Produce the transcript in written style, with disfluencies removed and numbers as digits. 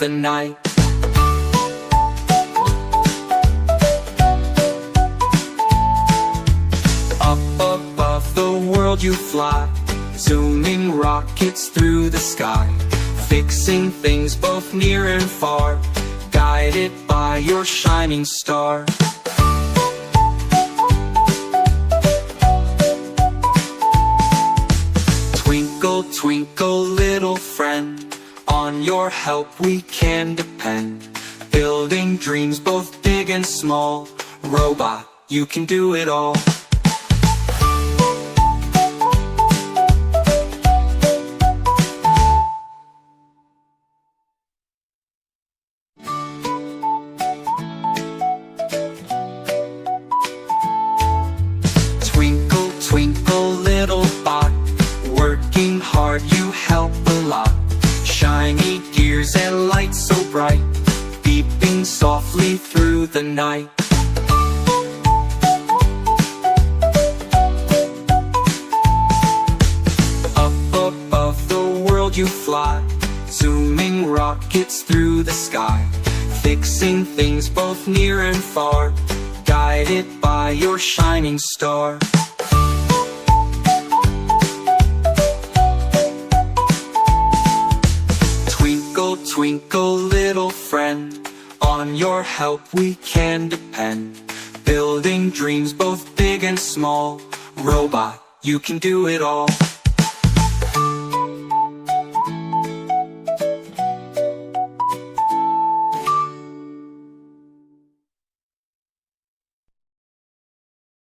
the night. Up above the world you fly, zooming rockets through the sky, fixing things both near and far, guided by your shining star. Twinkle, twinkle, little friend, on your help we can depend. Building dreams both big and small, robot, you can do it all. Twinkle, twinkle, little bot, working hard you help a lot. Shiny gears and lights so bright, beeping softly through the night. Up above the world you fly, zooming rockets through the sky, fixing things both near and far, guided by your shining star. Twinkle, twinkle, little friend, on your help we can depend. Building dreams both big and small, robot, you can do it all.